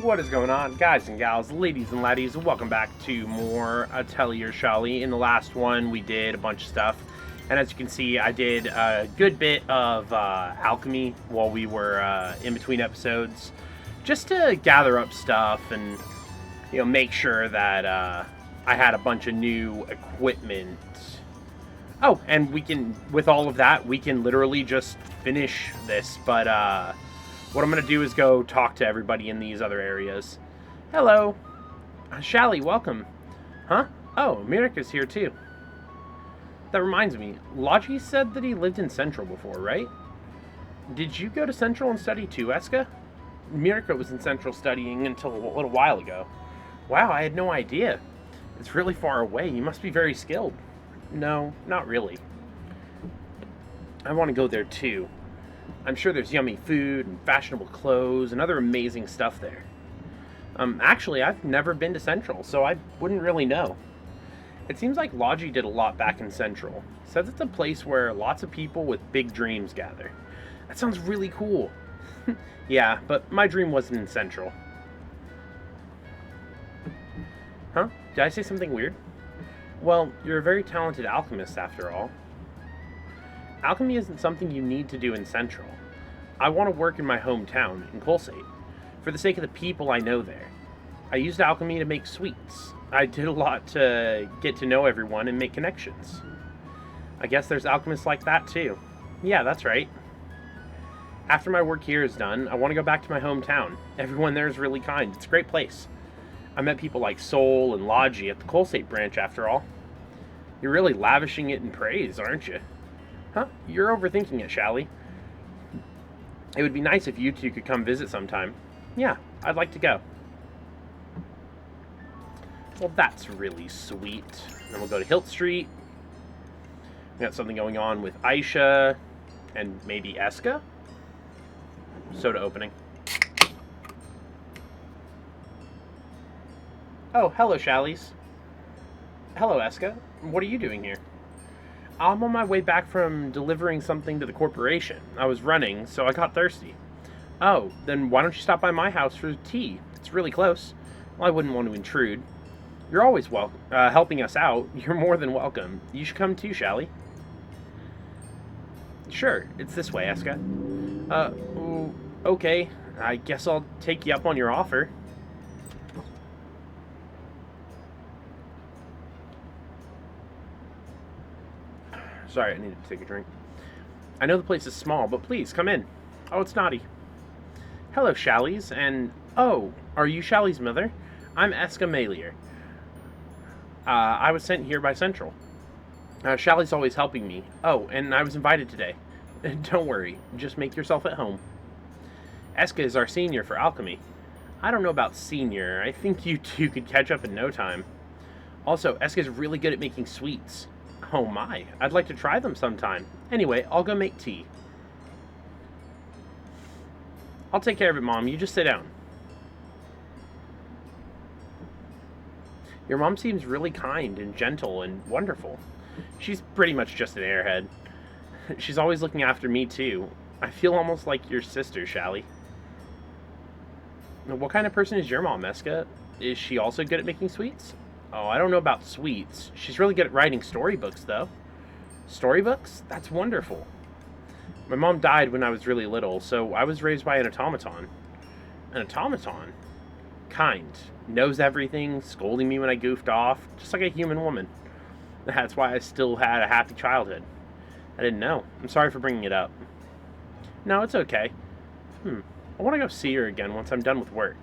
What is going on, guys and gals, ladies and laddies? Welcome back to more Atelier, Shallie. In the last one, we did a bunch of stuff, and as you can see, I did a good bit of alchemy while we were in between episodes, just to gather up stuff and make sure that I had a bunch of new equipment. Oh, and we can, with all of that, we can literally just finish this, but what I'm going to do is go talk to everybody in these other areas. Hello. Shallie, welcome. Huh? Oh, Mirik is here too. That reminds me, Logi said that he lived in Central before, right? Did you go to Central and study too, Eska? Mirka was in Central studying until a little while ago. Wow, I had no idea. It's really far away. You must be very skilled. No, not really. I want to go there too. I'm sure there's yummy food and fashionable clothes and other amazing stuff there. Actually, I've never been to Central, so I wouldn't really know. It seems like Logi did a lot back in Central. Says it's a place where lots of people with big dreams gather. That sounds really cool. Yeah, but my dream wasn't in Central. Huh? Did I say something weird? Well, you're a very talented alchemist after all. Alchemy isn't something you need to do in Central. I want to work in my hometown, in Colsate, for the sake of the people I know there. I used alchemy to make sweets. I did a lot to get to know everyone and make connections. I guess there's alchemists like that too. Yeah, that's right. After my work here is done, I want to go back to my hometown. Everyone there is really kind. It's a great place. I met people like Sol and Logi at the Colsate branch after all. You're really lavishing it in praise, aren't you? Huh? You're overthinking it, Shallie. It would be nice if you two could come visit sometime. Yeah, I'd like to go. Well, that's really sweet. Then we'll go to Hilt Street. We got something going on with Aisha and maybe Eska. Soda opening. Oh, hello, Shallies. Hello, Eska. What are you doing here? I'm on my way back from delivering something to the corporation. I was running, so I got thirsty. Oh, then why don't you stop by my house for tea? It's really close. Well, I wouldn't want to intrude. You're always helping us out. You're more than welcome. You should come too, Shallie. Sure, it's this way, Eska. Okay. I guess I'll take you up on your offer. Sorry, I needed to take a drink. I know the place is small, but please, come in. Oh, it's Naughty. Hello, Shallies, and... Oh, are you Shallie's mother? I'm Eska Malier. I was sent here by Central. Shallie's always helping me. Oh, and I was invited today. Don't worry, just make yourself at home. Eska is our senior for alchemy. I don't know about senior. I think you two could catch up in no time. Also, Eska's really good at making sweets. Oh my, I'd like to try them sometime. Anyway, I'll go make tea. I'll take care of it, Mom. You just sit down. Your mom seems really kind and gentle and wonderful. She's pretty much just an airhead. She's always looking after me, too. I feel almost like your sister, Shallie. What kind of person is your mom, Eska? Is she also good at making sweets? Oh, I don't know about sweets. She's really good at writing storybooks, though. Storybooks? That's wonderful. My mom died when I was really little, so I was raised by an automaton. An automaton? Kind. Knows everything, scolding me when I goofed off, just like a human woman. That's why I still had a happy childhood. I didn't know. I'm sorry for bringing it up. No, it's okay. I want to go see her again once I'm done with work.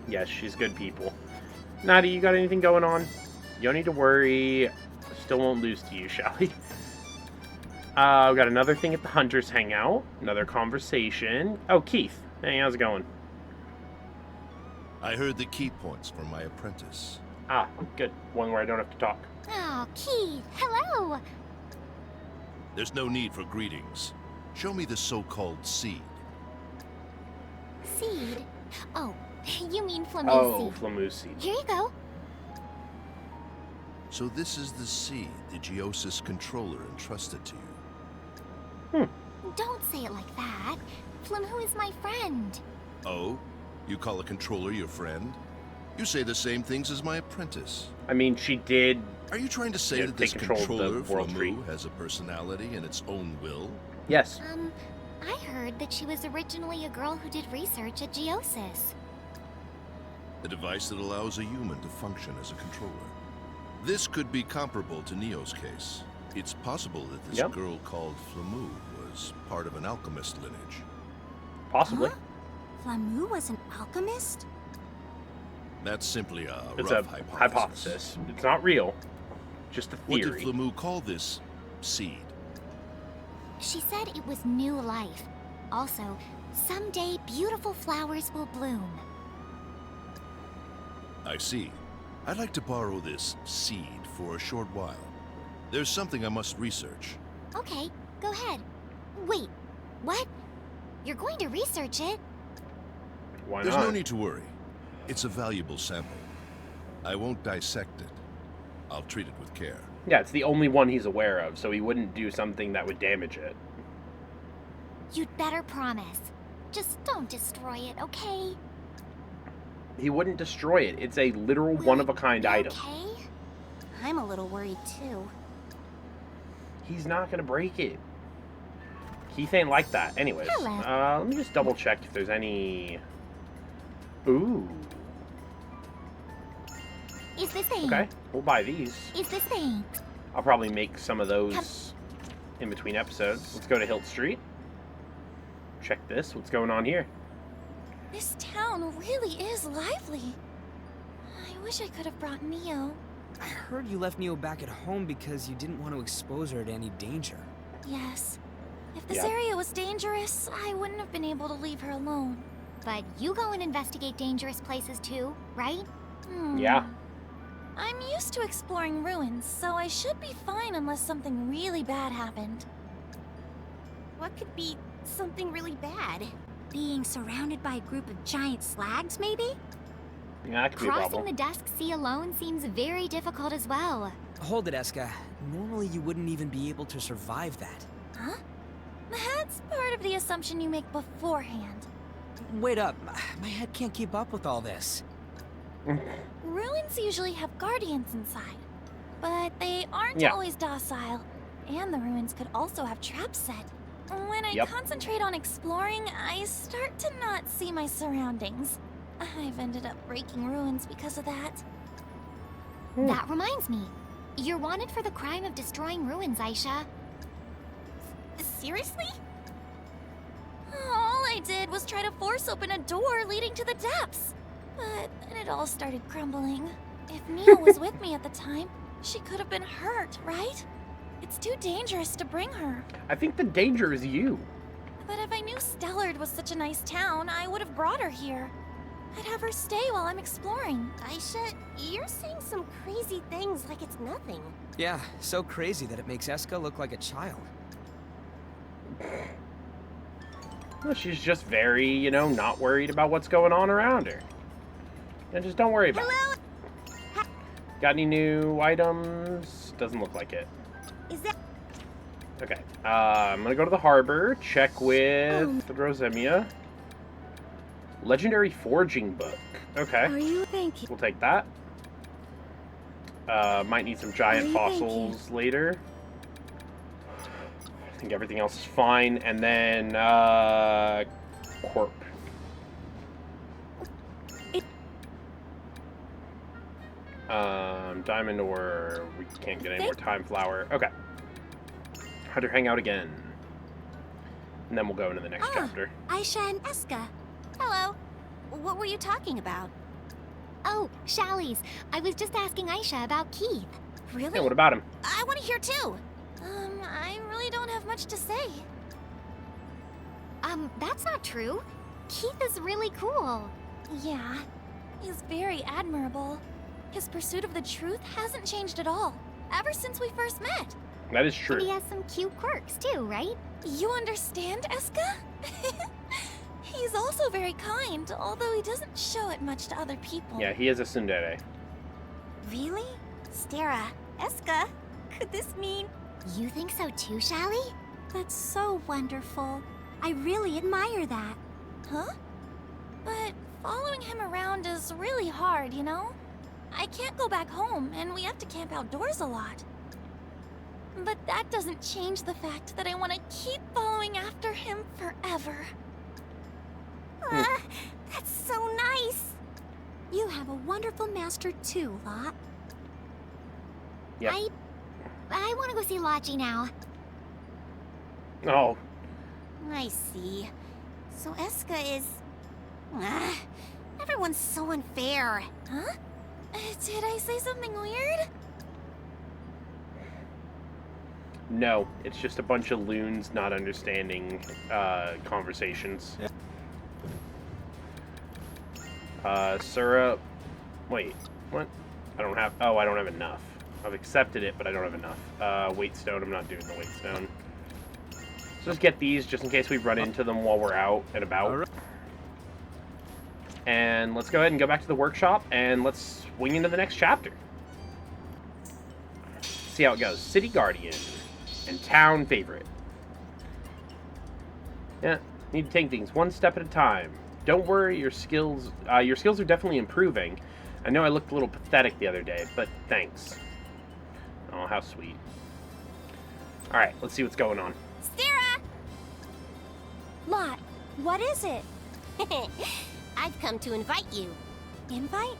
Yes, she's good people. Natty, you got anything going on? You don't need to worry. Still won't lose to you, Shallie. We got another thing at the Hunters Hangout. Another conversation. Oh, Keith. Hey, how's it going? I heard the key points from my apprentice. Ah, good. One where I don't have to talk. Oh, Keith, hello! There's no need for greetings. Show me the so-called seed. Seed? Oh, you mean Flamuse Oh, seed. Flamuse seed. Here you go. So this is the seed the Geosis controller entrusted to you. Don't say it like that. Flamu is my friend. Oh? You call a controller your friend? You say the same things as my apprentice. I mean, she did. Are you trying to say Yeah, that take this control of the controller, World Tree. Flamu, has a personality and its own will? Yes. I heard that she was originally a girl who did research at Geosis. A device that allows a human to function as a controller. This could be comparable to Neo's case. It's possible that this girl called Flamu was part of an alchemist lineage. Possibly. Huh? Flamu was an alchemist? That's simply a It's rough a hypothesis. It's not real. Just a What did theory. Flamu call this seed? She said it was new life. Also, someday beautiful flowers will bloom. I see. I'd like to borrow this seed for a short while. There's something I must research. Okay, go ahead. Wait, what? You're going to research it? Why There's not? no need to worry. It's a valuable sample. I won't dissect it. I'll treat it with care. Yeah, it's the only one he's aware of, so he wouldn't do something that would damage it. You'd better promise. Just don't destroy it, okay? He wouldn't destroy it. It's a literal one-of-a-kind item. Okay? I'm a little worried too. He's not gonna break it. Keith ain't like that. Anyways, Hello. let me just double check if there's any... Ooh. Is this thing? Okay, we'll buy these. Is this thing? I'll probably make some of those in between episodes. Let's go to Hilt Street. Check this. What's going on here? This town really is lively. I wish I could have brought Neo. I heard you left Neo back at home because you didn't want to expose her to any danger. Yes. If this Yeah. area was dangerous, I wouldn't have been able to leave her alone. But you go and investigate dangerous places too, right? Yeah. I'm used to exploring ruins, so I should be fine unless something really bad happened. What could be something really bad? Being surrounded by a group of giant slags, maybe? Yeah, that could be a Crossing problem. the Dusk Sea alone seems very difficult as well. Hold it, Eska. Normally you wouldn't even be able to survive that. Huh? That's part of the assumption you make beforehand. Wait up. My head can't keep up with all this. Ruins usually have guardians inside, but they aren't Yeah. always docile, and the ruins could also have traps set. When I Yep. concentrate on exploring, I start to not see my surroundings. I've ended up breaking ruins because of that. That reminds me. You're wanted for the crime of destroying ruins, Aisha. Seriously? All I did was try to force open a door leading to the depths. But then it all started crumbling. If Neil was with me at the time, she could have been hurt, right? It's too dangerous to bring her. I think the danger is you. But if I knew Stellard was such a nice town, I would have brought her here. I'd have her stay while I'm exploring. Aisha, you're saying some crazy things like it's nothing. Yeah, so crazy that it makes Eska look like a child. Well, she's just very, you know, not worried about what's going on around her. And just don't worry about it. Got any new items? Doesn't look like it. Is that... Okay. I'm gonna go to the harbor, check with Rosemia. Legendary forging book. Okay. Are you thinking? We'll take that. Might need some giant What do you fossils later. I think everything else is fine. And then, Corp. Diamond ore. We can't get any more time flower. Okay. Hunter hang out again. And then we'll go into the next chapter. Aisha and Eska. Hello. What were you talking about? Oh, Shallie's. I was just asking Aisha about Keith. Really? Hey, what about him? I want to hear too. I really don't have much to say. That's not true. Keith is really cool. Yeah, he's very admirable. His pursuit of the truth hasn't changed at all, ever since we first met. That is And true. he has some cute quirks too, right? You understand, Eska? He's also very kind, although he doesn't show it much to other people. Yeah, he is a tsundere. Really? Stera, Eska, could this mean... You think so too, Shallie? That's so wonderful. I really admire that. Huh? But following him around is really hard, you know? I can't go back home, and we have to camp outdoors a lot. But that doesn't change the fact that I want to keep following after him forever. That's so nice. You have a wonderful master too, Lot. Yep. I want to go see Lachi now. Oh, I see. So Eska is... everyone's so unfair. Huh? Did I say something weird? no. It's just a bunch of loons not understanding conversations. Syrup. Wait, what? I don't have enough. I've accepted it, but I don't have enough. Weight stone, I'm not doing the weight stone. So just get these just in case we run into them while we're out and about. And let's go ahead and go back to the workshop and let's swing into the next chapter. See how it goes. City Guardian and Town Favorite. Yeah, need to take things one step at a time. Don't worry, your skills are definitely improving. I know I looked a little pathetic the other day, but thanks. Oh, how sweet. Alright, let's see what's going on. Stira! Lot, what is it? I've come to invite you. Invite?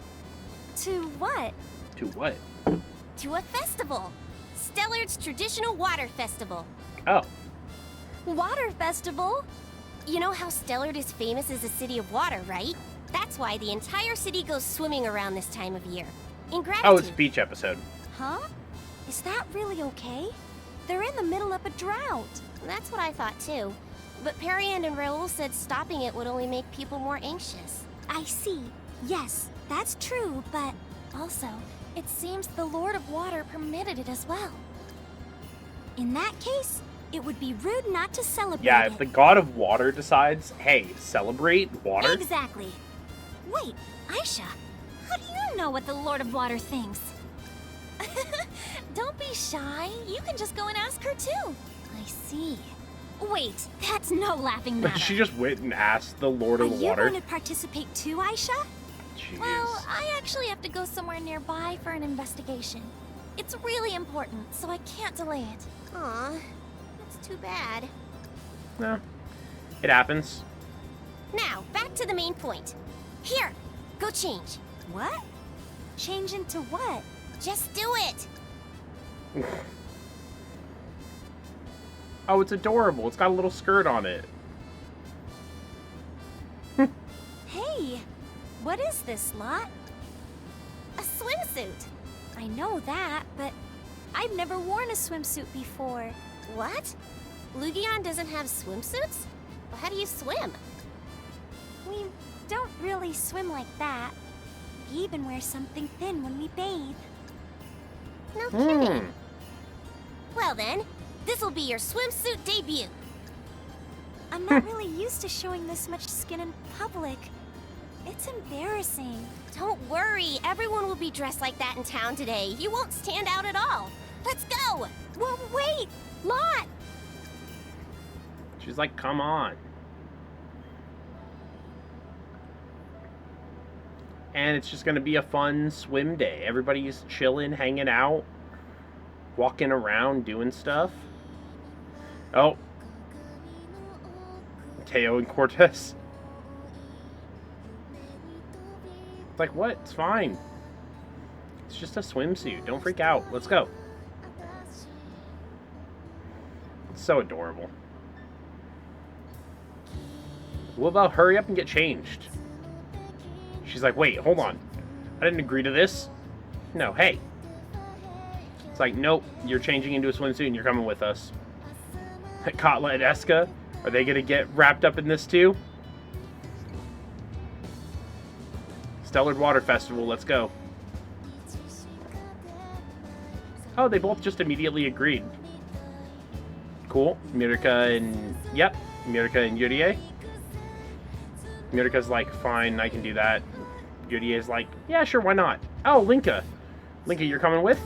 To what? To what? To a festival. Stellard's Traditional Water Festival. Oh. Water festival? You know how Stellard is famous as a city of water, right? That's why the entire city goes swimming around this time of year. In gratitude. Oh, it's a beach episode. Huh? Is that really okay? They're in the middle of a drought. That's what I thought too. But Periand and Raoul said stopping it would only make people more anxious. I see. Yes, that's true, but also, it seems the Lord of Water permitted it as well. In that case, it would be rude not to celebrate Yeah, it. if the God of Water decides, hey, celebrate water. Exactly. Wait, Aisha, how do you know what the Lord of Water thinks? Don't be shy. You can just go and ask her too. I see. Wait, that's no laughing matter. She just went and asked the Lord of the Water. Are you going to participate too, Aisha? Jeez. Well, I actually have to go somewhere nearby for an investigation. It's really important, so I can't delay it. Aw, that's too bad. No, it happens. Now, back to the main point. Here, go change. What? Change into what? Just do it. Oh, it's adorable. It's got a little skirt on it. Hey, what is this, Lot? A swimsuit. I know that, but I've never worn a swimsuit before. What? Lugion doesn't have swimsuits? Well, how do you swim? We don't really swim like that. We even wear something thin when we bathe. No kidding. Well then, this'll be your swimsuit debut. I'm not really used to showing this much skin in public. It's embarrassing. Don't worry, everyone will be dressed like that in town today. You won't stand out at all. Let's go! Well, wait! Lot! She's like, come on. And it's just going to be a fun swim day. Everybody's chilling, hanging out, walking around, doing stuff. Oh. Teo and Cortez. It's like, what? It's fine. It's just a swimsuit. Don't freak out. Let's go. It's so adorable. What about hurry up and get changed? She's like, wait, hold on. I didn't agree to this. No, hey. It's like, nope, you're changing into a swimsuit and you're coming with us. Katla and Eska, are they going to get wrapped up in this too? Stellard Water Festival, let's go. Oh, they both just immediately agreed. Cool. Mirka and... Yep, Mirka and Yurie. Mirka's like, fine, I can do that. Yurie's like, yeah, sure, why not? Oh, Linka. Linka, you're coming with?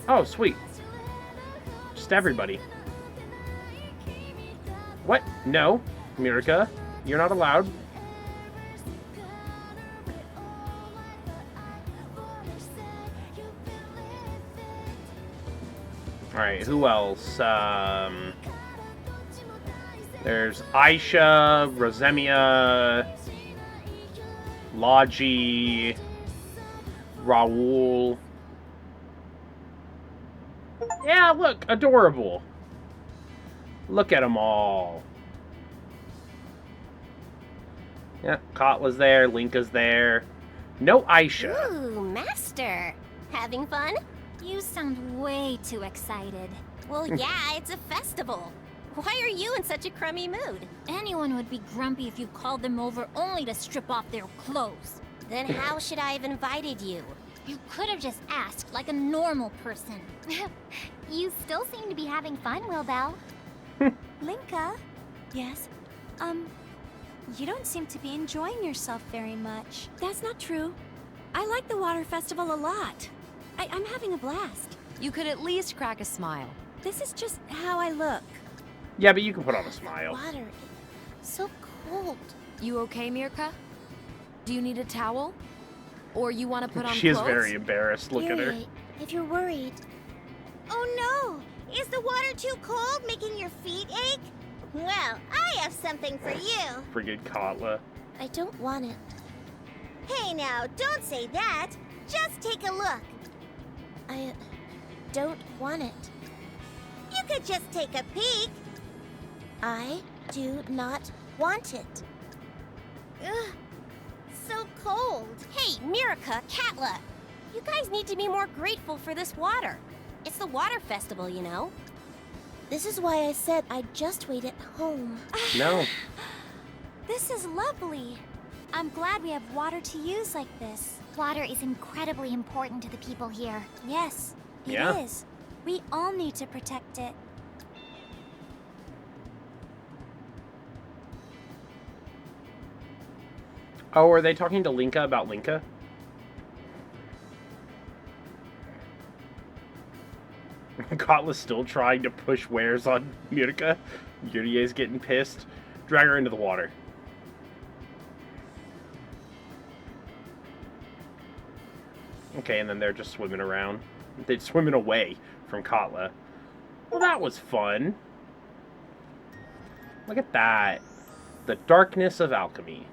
Oh, sweet. Just everybody. No, Mirka, you're not allowed. Alright, who else? There's Aisha, Rosemia, Logi, Raul. Yeah, look, adorable. Look at them all. Yeah, Katla's there, Linka's there. No Aisha. Ooh, Master. Having fun? You sound way too excited. Well, yeah, it's a festival. Why are you in such a crummy mood? Anyone would be grumpy if you called them over only to strip off their clothes. Then how should I have invited you? You could have just asked like a normal person. You still seem to be having fun, Wilbell. Linka? Yes? You don't seem to be enjoying yourself very much. That's not true. I like the water festival a lot. I'm having a blast. You could at least crack a smile. This is just how I look. Yeah, but you can put on a smile. Water. So cold. You okay, Mirka? Do you need a towel? Or you want to put on She is clothes? very embarrassed. Look at her. Hey, if you're worried. Oh no! Is the water too cold, making your feet ache? Well, I have something for you. Friggin' Katla. I don't want it. Hey now, don't say that. Just take a look. I don't want it. You could just take a peek. I do not want it. Ugh, so cold. Hey, Mirka, Katla, you guys need to be more grateful for this water. It's the water festival, you know. This is why I said I'd just wait at home. No. This is lovely. I'm glad we have water to use like this. Water is incredibly important to the people here. Yes, it Yeah. is. We all need to protect it. Oh, are they talking to Linka about Linka? Katla's still trying to push wares on Mirka. Yurie's getting pissed. Drag her into the water. Okay, and then they're just swimming around. They're swimming away from Katla. Well, that was fun. Look at that. The darkness of alchemy.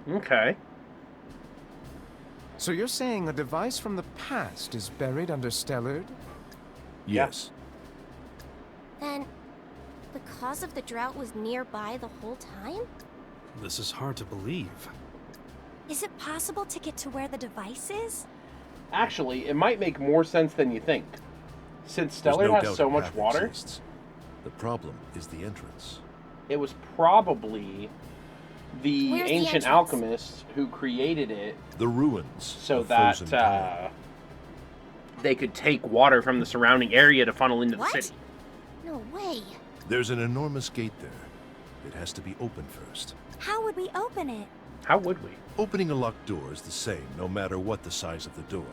Okay. So you're saying a device from the past is buried under Stellard? Yes. Then, the cause of the drought was nearby the whole time? This is hard to believe. Is it possible to get to where the device is? Actually, it might make more sense than you think. Since There's Stellar no has doubt so a much path water, exists. The problem is the entrance. it was probably the Where's the ancient entrance? alchemists who created it The ruins. so of that frozen time. they could take water from the surrounding area to funnel into What? the city. No way. There's an enormous gate there. It has to be opened first. How would we open it? How would we? Opening a locked door is the same, no matter what the size of the door.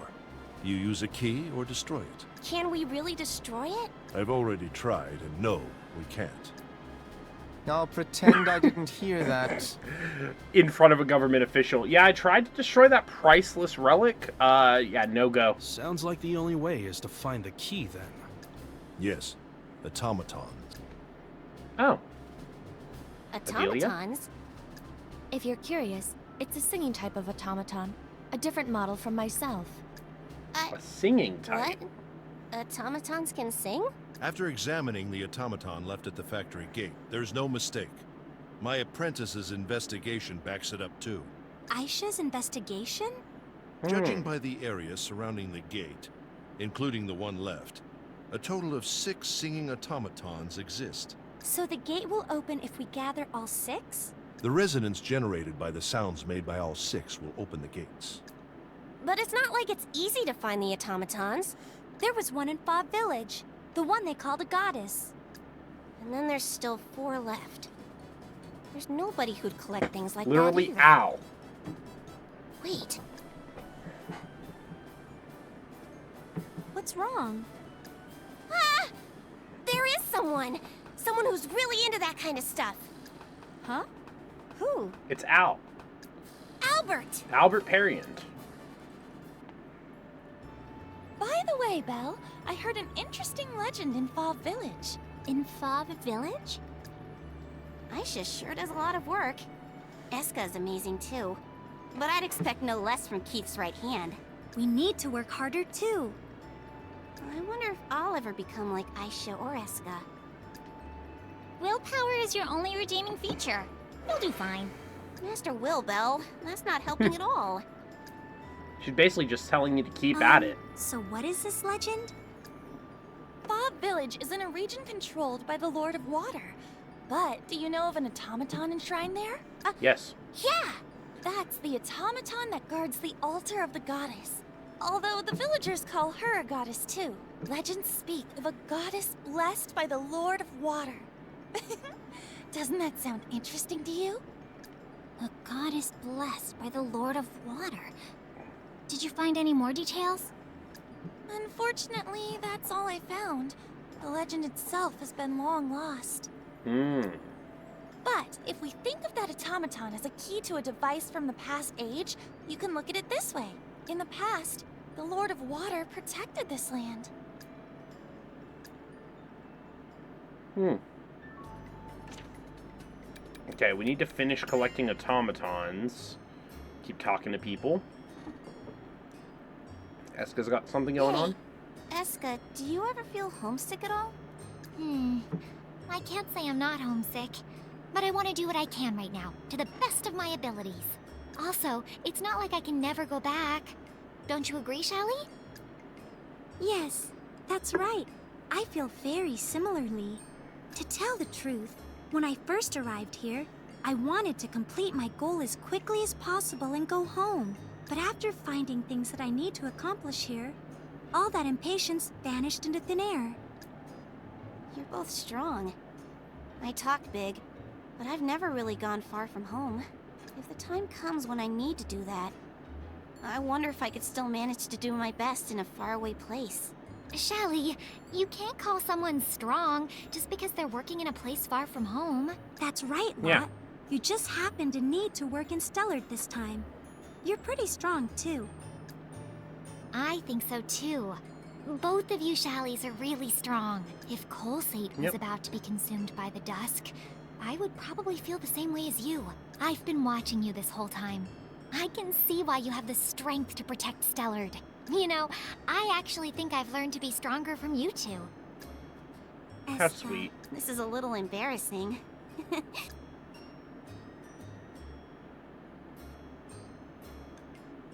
You use a key or destroy it. Can we really destroy it? I've already tried, and no, we can't. I'll pretend I didn't hear that. In front of a government official. Yeah, I tried to destroy that priceless relic. Yeah, no go. Sounds like the only way is to find the key then. Yes, automaton. Oh, Automatons? If you're curious, it's a singing type of automaton. A different model from myself. a singing type. What? Automatons can sing? After examining the automaton left at the factory gate, there's no mistake. My apprentice's investigation backs it up too. Aisha's investigation? Judging by the area surrounding the gate, including the one left, a total of 6 singing automatons exist. So the gate will open if we gather all 6? The resonance generated by the sounds made by all 6 will open the gates. But it's not like it's easy to find the automatons. There was one in Fob Village, the one they called a goddess. And then there's still 4 left. There's nobody who'd collect things like Literally, that either. ow. Wait, What's wrong? ah! There is someone! Someone who's really into that kind of stuff. Huh? Who? It's Al. Albert! Albert Perriand. By the way, Belle, I heard an interesting legend in Fauve Village. In Fauve Village? Aisha sure does a lot of work. Eska's amazing too. But I'd expect no less from Keith's right hand. We need to work harder too. I wonder if I'll ever become like Aisha or Eska. Willpower is your only redeeming feature. You'll do fine. Master Will, Belle. That's not helping at all. She's basically just telling you to keep at it. So what is this legend? Fauve Village is in a region controlled by the Lord of Water. But do you know of an automaton enshrined there? Yes. Yeah! That's the automaton that guards the altar of the goddess. Although the villagers call her a goddess too. Legends speak of a goddess blessed by the Lord of Water. Doesn't that sound interesting to you? A goddess blessed by the Lord of Water. Did you find any more details? Unfortunately, that's all I found. The legend itself has been long lost. But if we think of that automaton as a key to a device from the past age, you can look at it this way. In the past, the Lord of Water protected this land. Okay, we need to finish collecting automatons. Keep talking to people. Eska's got something going on? Eska, do you ever feel homesick at all? I can't say I'm not homesick, but I want to do what I can right now, to the best of my abilities. Also, it's not like I can never go back. Don't you agree, Shallie? Yes, that's right. I feel very similarly. To tell the truth, when I first arrived here, I wanted to complete my goal as quickly as possible and go home. But after finding things that I need to accomplish here, all that impatience vanished into thin air. You're both strong. I talk big, but I've never really gone far from home. If the time comes when I need to do that, I wonder if I could still manage to do my best in a faraway place. Shallie, you can't call someone strong just because they're working in a place far from home. That's right, Lot. Yeah. You just happen to need to work in Stellard this time. You're pretty strong, too. I think so too. Both of you Shallies are really strong. If Colsate was about to be consumed by the dusk, I would probably feel the same way as you. I've been watching you this whole time. I can see why you have the strength to protect Stellard. You know, I actually think I've learned to be stronger from you two. That's sweet. This is a little embarrassing.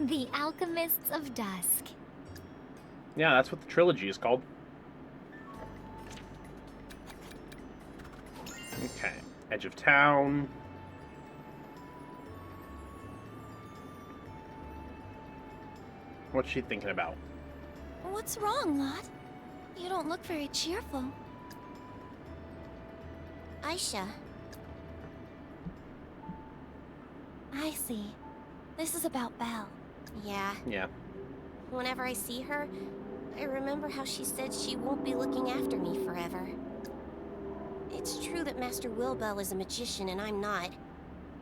The Alchemists of Dusk. Yeah, that's what the trilogy is called. Okay, edge of town. What's she thinking about? What's wrong, Lot? You don't look very cheerful. Aisha. I see. This is about Belle. Yeah. Yeah. Whenever I see her, I remember how she said she won't be looking after me forever. It's true that Master Wilbell is a magician and I'm not,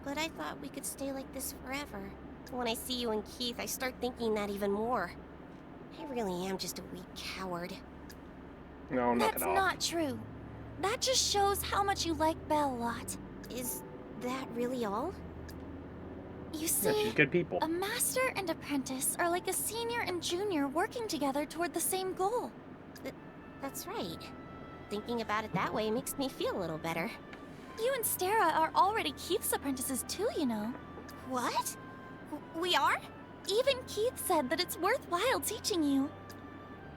but I thought we could stay like this forever. When I see you and Keith, I start thinking that even more. I really am just a weak coward. No, knock That's it off. not true. That just shows how much you like Belle, Lot. Is that really all? You Yeah, see, she's good people. a master and apprentice are like a senior and junior working together toward the same goal. That's right. Thinking about it that way makes me feel a little better. You and Stara are already Keith's apprentices too, you know. What? We are? Even Keith said that it's worthwhile teaching you.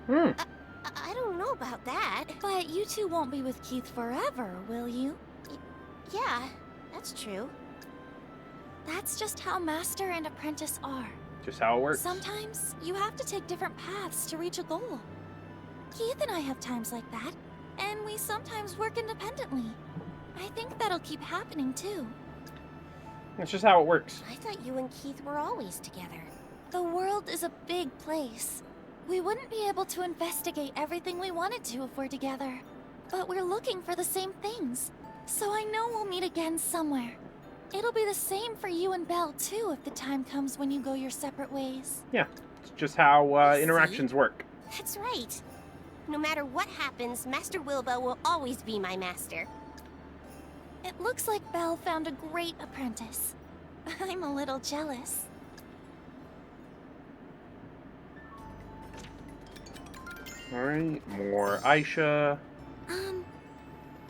I don't know about that. But you two won't be with Keith forever, will you? Yeah, that's true. That's just how master and apprentice are. Just how it works. Sometimes you have to take different paths to reach a goal. Keith and I have times like that, and we sometimes work independently. I think that'll keep happening too. That's just how it works. I thought you and Keith were always together. The world is a big place. We wouldn't be able to investigate everything we wanted to if we're together. but we're looking for the same things. So I know we'll meet again somewhere. It'll be the same for you and Belle, too, if the time comes when you go your separate ways. Yeah, it's just how interactions work. That's right. No matter what happens, Master Wilbur will always be my master. It looks like Belle found a great apprentice. I'm a little jealous. Alright, more Aisha.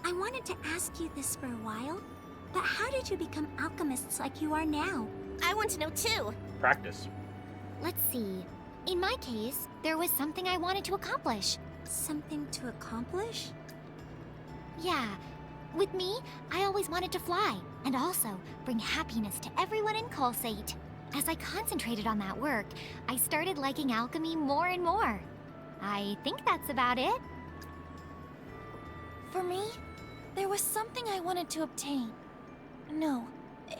I wanted to ask you this for a while, but how did you become alchemists like you are now? I want to know too. Practice. Let's see. In my case, there was something I wanted to accomplish. Something to accomplish? Yeah. With me, I always wanted to fly, and also bring happiness to everyone in Colsate. As I concentrated on that work, I started liking alchemy more and more. I think that's about it. For me, there was something I wanted to obtain. No,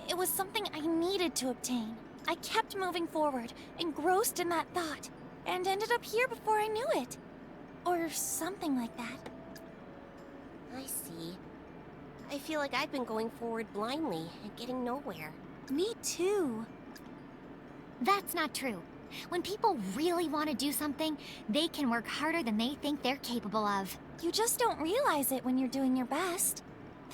it was something I needed to obtain. I kept moving forward, engrossed in that thought, and ended up here before I knew it. Or something like that. I see. I feel like I've been going forward blindly and getting nowhere. Me too. That's not true. When people really want to do something, they can work harder than they think they're capable of. You just don't realize it when you're doing your best.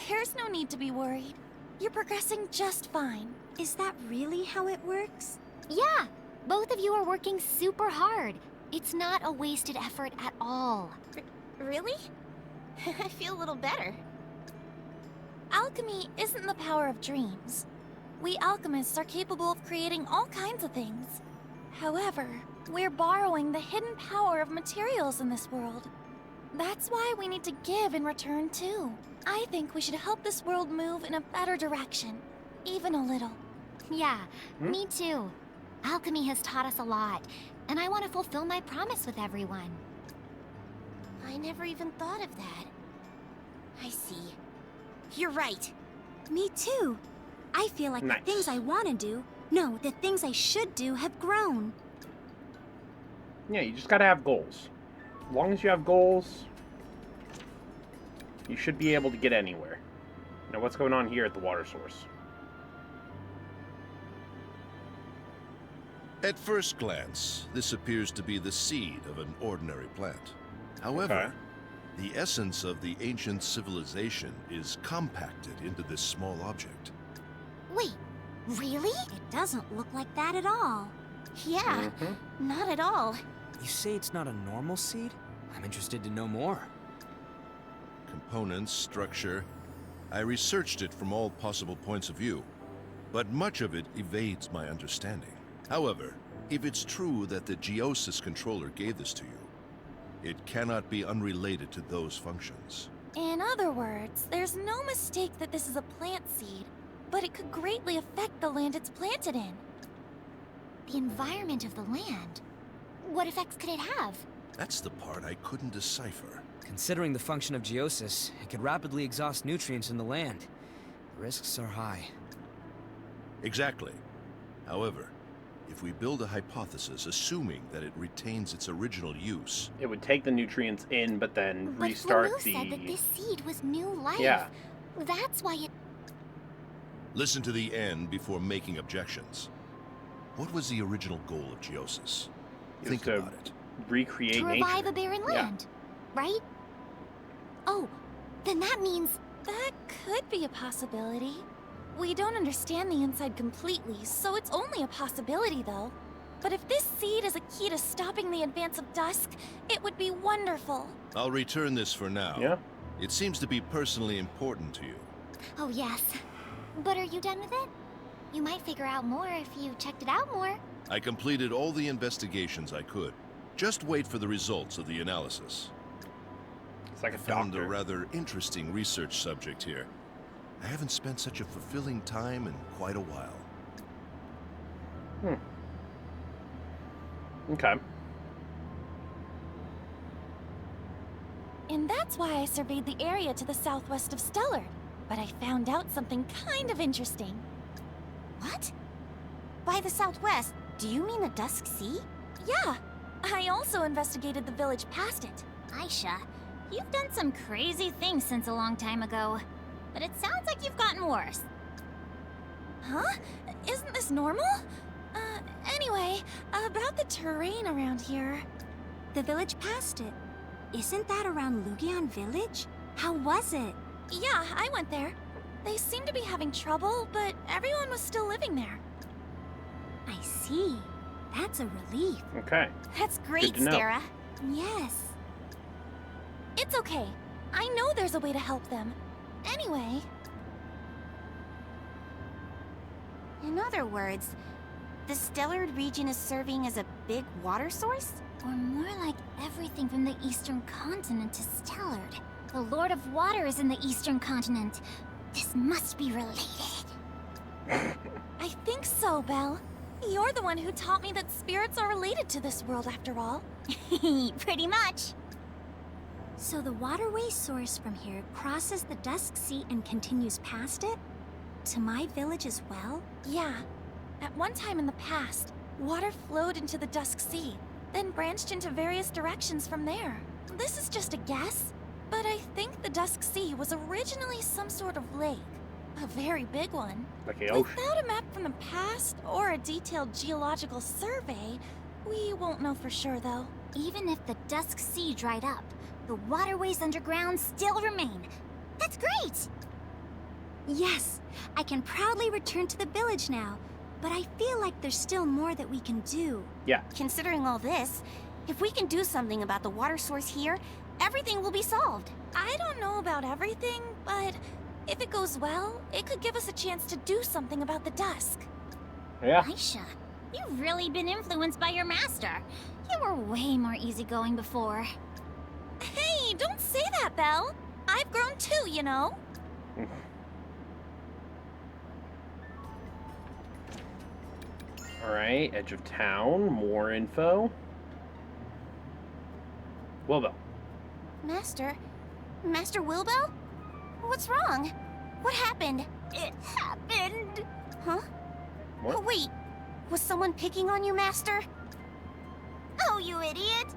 There's no need to be worried. You're progressing just fine. Is that really how it works? Yeah, both of you are working super hard. It's not a wasted effort at all. Really? I feel a little better. Alchemy isn't the power of dreams. We alchemists are capable of creating all kinds of things. However, we're borrowing the hidden power of materials in this world. That's why we need to give in return too. I think we should help this world move in a better direction, even a little. Yeah, me too. Alchemy has taught us a lot, and I want to fulfill my promise with everyone. I never even thought of that. I see. You're right. Me too. I feel like Nice. the things I want to do, no, the things I should do have grown. Yeah, you just gotta have goals. As long as you have goals, you should be able to get anywhere. Now, what's going on here at the water source? At first glance, this appears to be the seed of an ordinary plant. However, the essence of the ancient civilization is compacted into this small object. Wait, really? It doesn't look like that at all. Yeah, not at all. You say it's not a normal seed? I'm interested to know more. Components, structure. I researched it from all possible points of view, but much of it evades my understanding. However, if it's true that the Geosis controller gave this to you, it cannot be unrelated to those functions. In other words, there's no mistake that this is a plant seed, but it could greatly affect the land it's planted in. The environment of the land. What effects could it have? That's the part I couldn't decipher. Considering the function of Geosis, it could rapidly exhaust nutrients in the land. The risks are high. Exactly. However, if we build a hypothesis assuming that it retains its original use... It would take the nutrients in, but then But restart Flamu the... said that this seed was new life. Yeah. That's why it... Listen to the end before making objections. What was the original goal of Geosis? It was Think to about it. recreate to nature. revive a barren land, right? Oh, then that means... That could be a possibility. We don't understand the inside completely, so it's only a possibility, though. But if this seed is a key to stopping the advance of dusk, it would be wonderful. I'll return this for now. Yeah? It seems to be personally important to you. Oh, yes. But are you done with it? You might figure out more if you checked it out more. I completed all the investigations I could. Just wait for the results of the analysis. It's like a Found a doctor. rather interesting research subject here. I haven't spent such a fulfilling time in quite a while. Okay. And that's why I surveyed the area to the southwest of Stellar. But I found out something kind of interesting. What? By the southwest, do you mean the Dusk Sea? Yeah, I also investigated the village past it. Aisha, You've done some crazy things since a long time ago, but it sounds like you've gotten worse. Huh? Isn't this normal? Anyway, about the terrain around here. The village past it. Isn't that around Lugion Village? How was it? Yeah, I went there. They seemed to be having trouble, but everyone was still living there. I see. That's a relief. Okay. That's great, to know. Stara. Yes. It's okay. I know there's a way to help them. Anyway... In other words, the Stellar region is serving as a big water source? Or more like everything from the Eastern Continent to Stellard. The Lord of Water is in the Eastern Continent. This must be related. I think so, Belle. You're the one who taught me that spirits are related to this world after all. Pretty much. So the waterway source from here crosses the Dusk Sea and continues past it? To my village as well? Yeah. At one time in the past, water flowed into the Dusk Sea, then branched into various directions from there. This is just a guess, but I think the Dusk Sea was originally some sort of lake. A very big one. Like the ocean. Without a map from the past or a detailed geological survey, we won't know for sure though. Even if the Dusk Sea dried up, the waterways underground still remain. That's great! Yes, I can proudly return to the village now, but I feel like there's still more that we can do. Yeah. Considering all this, if we can do something about the water source here, everything will be solved. I don't know about everything, but if it goes well, it could give us a chance to do something about the dusk. Yeah. Aisha, you've really been influenced by your master. You were way more easygoing before. Hey, don't say that, Belle. I've grown too, you know? Alright, edge of town, more info. Wilbel. Master Wilbel? What's wrong? What happened? It happened! Huh? What? Oh, wait. Was someone picking on you, Master? Oh, you idiot!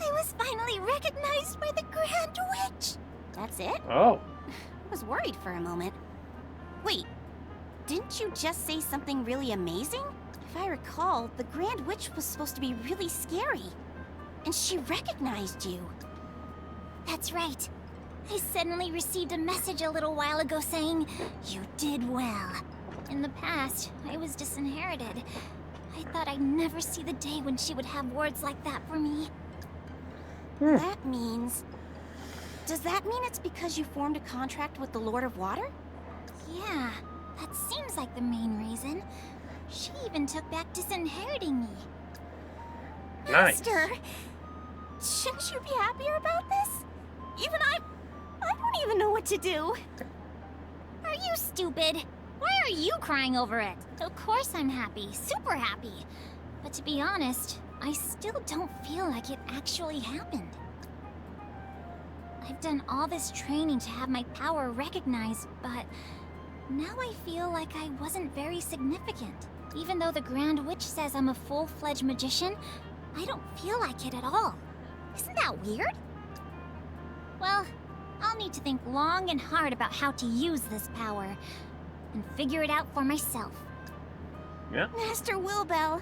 I was finally recognized by the Grand Witch! That's it? Oh. I was worried for a moment. Wait, didn't you just say something really amazing? If I recall, the Grand Witch was supposed to be really scary. And she recognized you. That's right. I suddenly received a message a little while ago saying, "You did well." In the past, I was disinherited. I thought I'd never see the day when she would have words like that for me. That means... Does that mean it's because you formed a contract with the Lord of Water? Yeah, that seems like the main reason. She even took back disinheriting me. Nice. Master! Shouldn't you be happier about this? Even I don't even know what to do. Are you stupid? Why are you crying over it? Of course I'm happy, super happy. But to be honest, I still don't feel like it actually happened. I've done all this training to have my power recognized, but now I feel like I wasn't very significant. Even though the Grand Witch says I'm a full-fledged magician, I don't feel like it at all. Isn't that weird? Well, I'll need to think long and hard about how to use this power, and figure it out for myself. Yeah. Master Wilbel,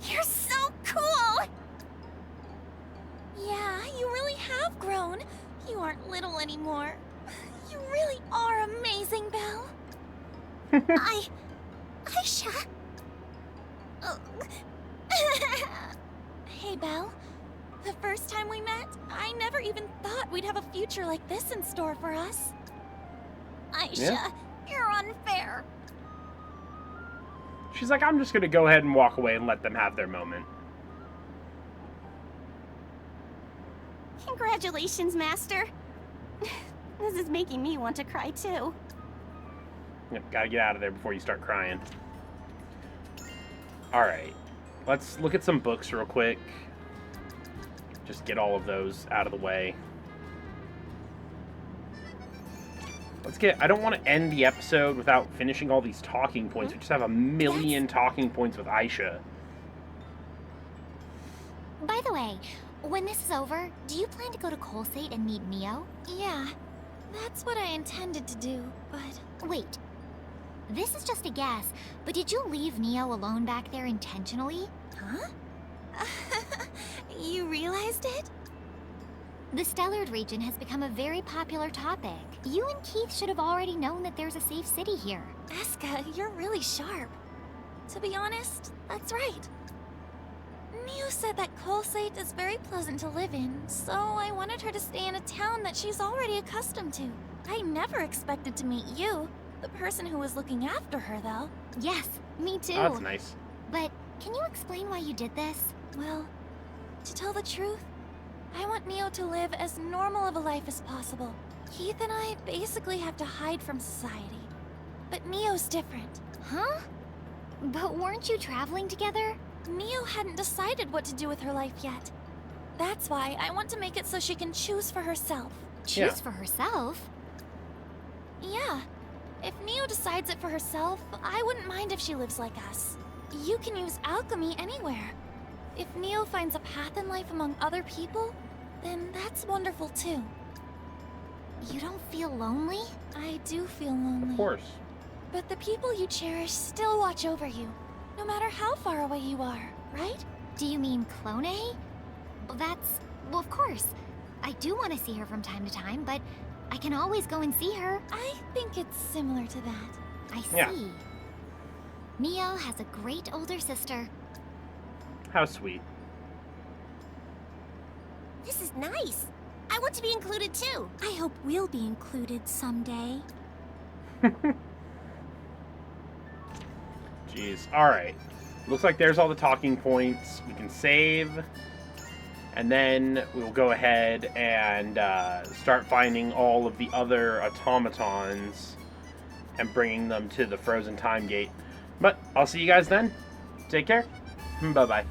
you're so cool! Yeah, you really have grown. You aren't little anymore. You really are amazing, Belle. Aisha? Hey, Belle. The first time we met, I never even thought we'd have a future like this in store for us. Aisha, Yeah. you're unfair. She's like, I'm just gonna go ahead and walk away and let them have their moment. Congratulations, Master. This is making me want to cry too. Yep, gotta get out of there before you start crying. Alright. Let's look at some books real quick. Just get all of those out of the way. I don't want to end the episode without finishing all these talking points. We just have a million talking points with Aisha. By the way, When this is over, do you plan to go to Colsate and meet Neo? Yeah, that's what I intended to do, but... Wait. This is just a guess, but did you leave Neo alone back there intentionally? Huh? You realized it? The Stellard region has become a very popular topic. You and Keith should have already known that there's a safe city here. Eska, you're really sharp. To be honest, that's right. Neo said that Colsate is very pleasant to live in, so I wanted her to stay in a town that she's already accustomed to. I never expected to meet you, the person who was looking after her, though. Yes, me too. That's nice. But can you explain why you did this? Well, to tell the truth, I want Neo to live as normal of a life as possible. Keith and I basically have to hide from society. But Neo's different. Huh? But weren't you traveling together? Neo hadn't decided what to do with her life yet. That's why I want to make it so she can choose for herself. Choose for herself? Yeah. If Neo decides it for herself, I wouldn't mind if she lives like us. You can use alchemy anywhere. If Neo finds a path in life among other people, then that's wonderful too. You don't feel lonely? I do feel lonely. Of course. But the people you cherish still watch over you, no matter how far away you are, right? Do you mean Clone? Well, of course. I do want to see her from time to time, but I can always go and see her. I think it's similar to that. I see. Yeah. Neo has a great older sister. How sweet. This is nice. I want to be included too. I hope we'll be included someday. Jeez. Alright. Looks like there's all the talking points. We can save. And then we'll go ahead and start finding all of the other automatons and bringing them to the frozen time gate. But I'll see you guys then. Take care. Bye-bye.